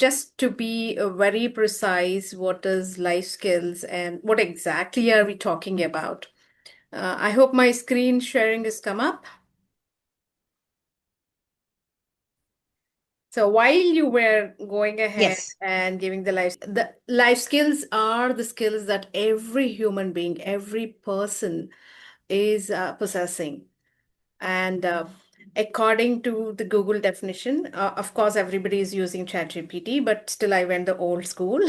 just to be very precise, what is life skills and what exactly are we talking about? I hope my screen sharing has come up. So while you were going ahead Yes. and giving the life skills are the skills that every human being, every person is possessing. And according to the Google definition, of course, everybody is using ChatGPT, but still I went the old school.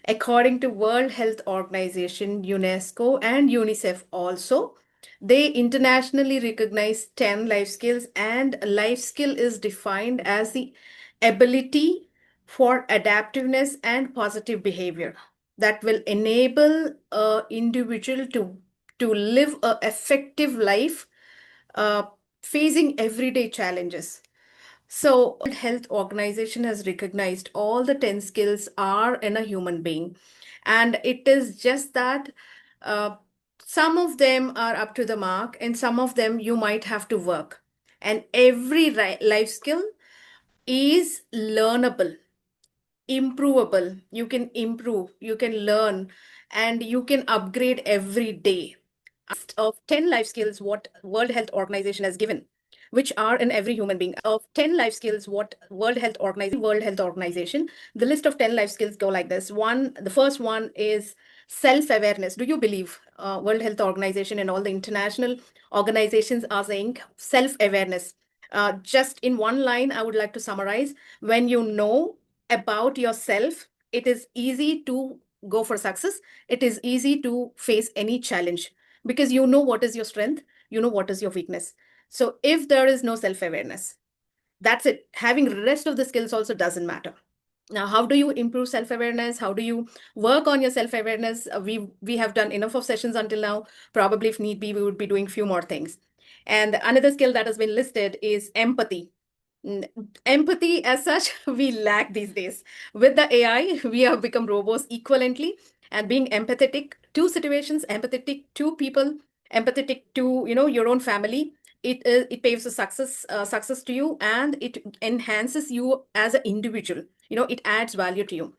According to World Health Organization, UNESCO, and UNICEF also, they internationally recognize 10 life skills, and a life skill is defined as the ability for adaptiveness and positive behavior that will enable an individual to live a effective life uh, facing everyday challenges. So, World Health Organization has recognized all the 10 skills are in a human being. And it is just that uh, some of them are up to the mark, and some of them you might have to work. And every life skill is learnable, improvable. You can improve, you can learn, and you can upgrade every day of 10 life skills what World Health Organization has given, which are in every human being. Of 10 life skills what World Health Organization, the list of 10 life skills go like this. The first one is self-awareness. Do you believe World Health Organization and all the international organizations are saying self-awareness? Just in one line, I would like to summarize. When you know about yourself, it is easy to go for success. It is easy to face any challenge because you know what is your strength, you know what is your weakness. So if there is no self-awareness, that's it. Having rest of the skills also doesn't matter. Now, how do you improve self-awareness? How do you work on your self-awareness? We have done enough of sessions until now. Probably if need be, we would be doing few more things. And another skill that has been listed is empathy. N- Empathy, as such, we lack these days. With the AI, we have become robots equivalently, and being empathetic to situations, empathetic to people, empathetic to your own family. It paves a success to you, and it enhances you as an individual. It adds value to you.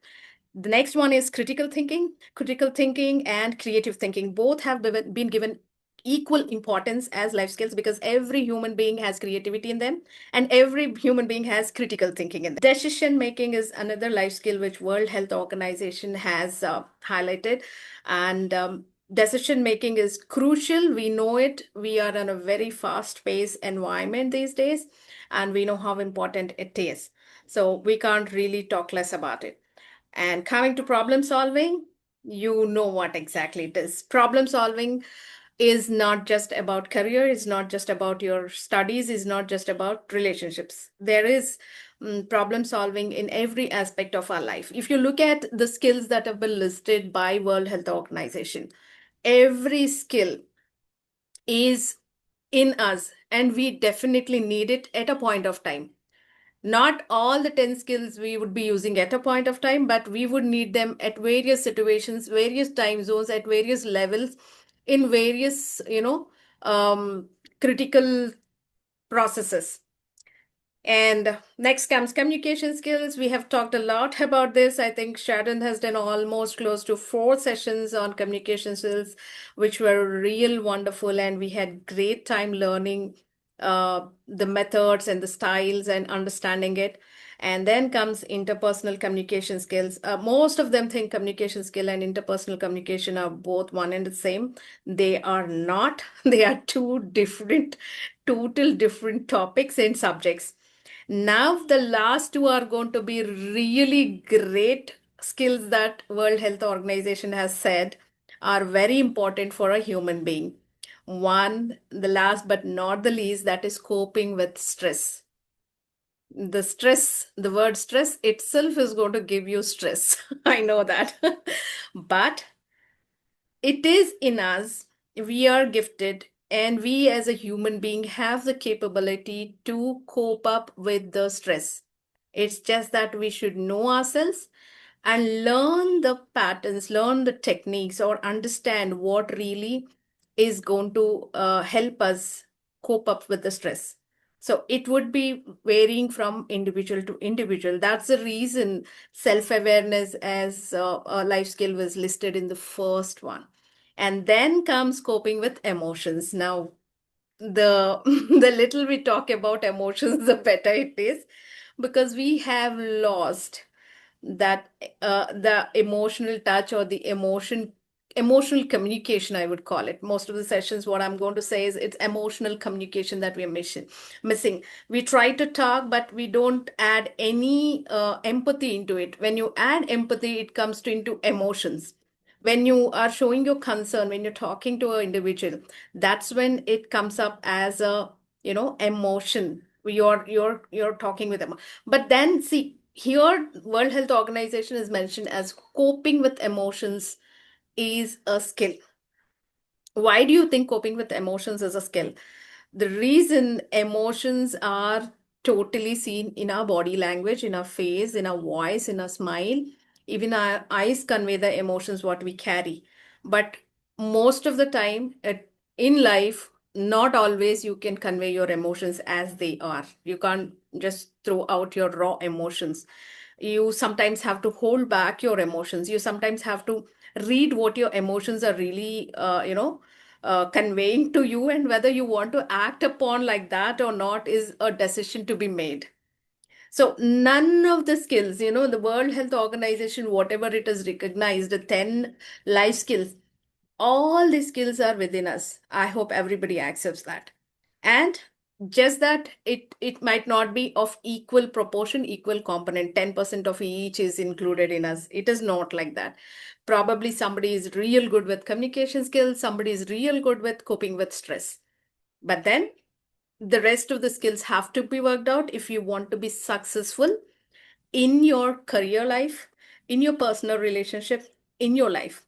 The next one is critical thinking. Critical thinking and creative thinking both have been given equal importance as life skills because every human being has creativity in them and every human being has critical thinking in them. Decision making is another life skill which World Health Organization has highlighted. And decision making is crucial. We know it. We are in a very fast paced environment these days, and we know how important it is. So we can't really talk less about it. And coming to problem solving, you know what exactly it is. Problem solving is not just about career, is not just about your studies, is not just about relationships. There is problem solving in every aspect of our life. If you look at the skills that have been listed by World Health Organization, every skill is in us and we definitely need it at a point of time. Not all the 10 skills we would be using at a point of time, but we would need them at various situations, various time zones, at various levels, in various, critical processes. And next comes communication skills. We have talked a lot about this. I think Sharon has done almost close to 4 sessions on communication skills, which were real wonderful. And we had great time learning the methods and the styles and understanding it. And then comes interpersonal communication skills. Most of them think communication skill and interpersonal communication are both one and the same. They are not. They are two different, total different topics and subjects. Now, the last two are going to be really great skills that World Health Organization has said are very important for a human being. One, the last but not the least, that is coping with stress. The word stress itself is going to give you stress. I know that. But it is in us. We are gifted, and we as a human being have the capability to cope up with the stress. It's just that we should know ourselves and learn the patterns, learn the techniques, or understand what really is going to help us cope up with the stress. So it would be varying from individual to individual. That's the reason self-awareness as a life skill was listed in the first one. And then comes coping with emotions. Now, the the little we talk about emotions, the better it is, because we have lost that the emotional touch or the emotional communication, I would call it. Most of the sessions, what I'm going to say is it's emotional communication that we are missing. We try to talk, but we don't add any empathy into it. When you add empathy, it comes into emotions. When you are showing your concern, when you're talking to an individual, that's when it comes up as a, emotion. You're talking with them. But then see, here World Health Organization is mentioned as coping with emotions is a skill. Why do you think coping with emotions is a skill? The reason emotions are totally seen in our body language, in our face, in our voice, in our smile. Even our eyes convey the emotions what we carry. But most of the time in life, not always you can convey your emotions as they are. You can't just throw out your raw emotions. You sometimes have to hold back your emotions. You sometimes have to read what your emotions are really, conveying to you, and whether you want to act upon like that or not is a decision to be made. So none of the skills, the World Health Organization, whatever it has recognized, the 10 life skills, all these skills are within us. I hope everybody accepts that. And just that it might not be of equal proportion, equal component. 10% of each is included in us. It is not like that. Probably somebody is real good with communication skills, somebody is real good with coping with stress. But then the rest of the skills have to be worked out if you want to be successful in your career life, in your personal relationship, in your life.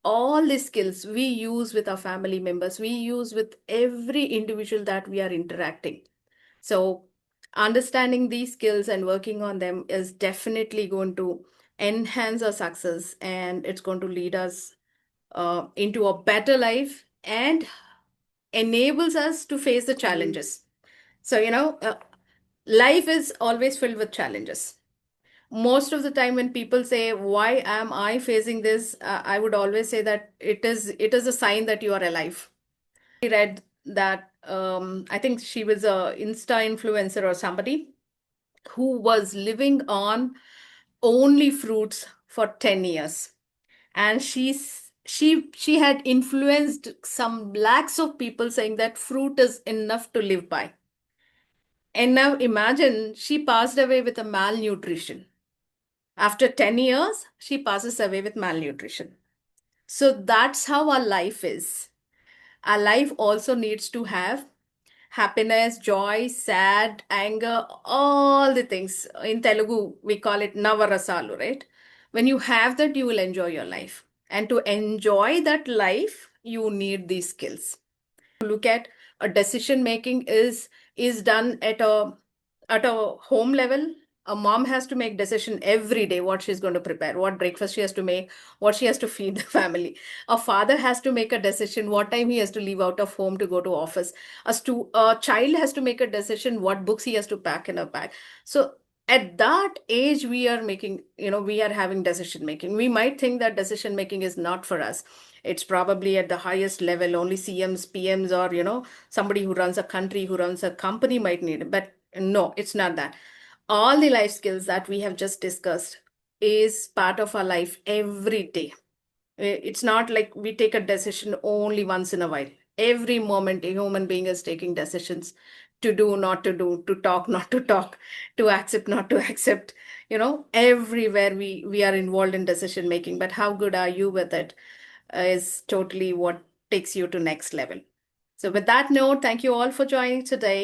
All these skills we use with our family members, we use with every individual that we are interacting. So, understanding these skills and working on them is definitely going to enhance our success, and it's going to lead us into a better life and enables us to face the challenges. So, life is always filled with challenges. Most of the time when people say, why am I facing this, I would always say that it is a sign that you are alive. I read that, I think she was a Insta influencer or somebody who was living on only fruits for 10 years, and she had influenced some lakhs of people saying that fruit is enough to live by. And now imagine she passed away with a malnutrition. After 10 years, she passes away with malnutrition. So that's how our life is. Our life also needs to have happiness, joy, sad, anger, all the things. In Telugu, we call it Navarasalu, right? When you have that, you will enjoy your life. And to enjoy that life, you need these skills. Look at a decision making is done at a home level. A mom has to make decision every day what she's going to prepare, what breakfast she has to make, what she has to feed the family. A father has to make a decision what time he has to leave out of home to go to office. A child has to make a decision what books he has to pack in a bag. So at that age we are making, we are having decision making. We might think that decision making is not for us. It's probably at the highest level only CMs, PMs, or somebody who runs a country, who runs a company might need it. But no, it's not that. All the life skills that we have just discussed is part of our life every day. It's not like we take a decision only once in a while. Every moment a human being is taking decisions, to do, not to do, to talk, not to talk, to accept, not to accept. Everywhere we are involved in decision making. But how good are you with it is totally what takes you to next level. So with that note, thank you all for joining today.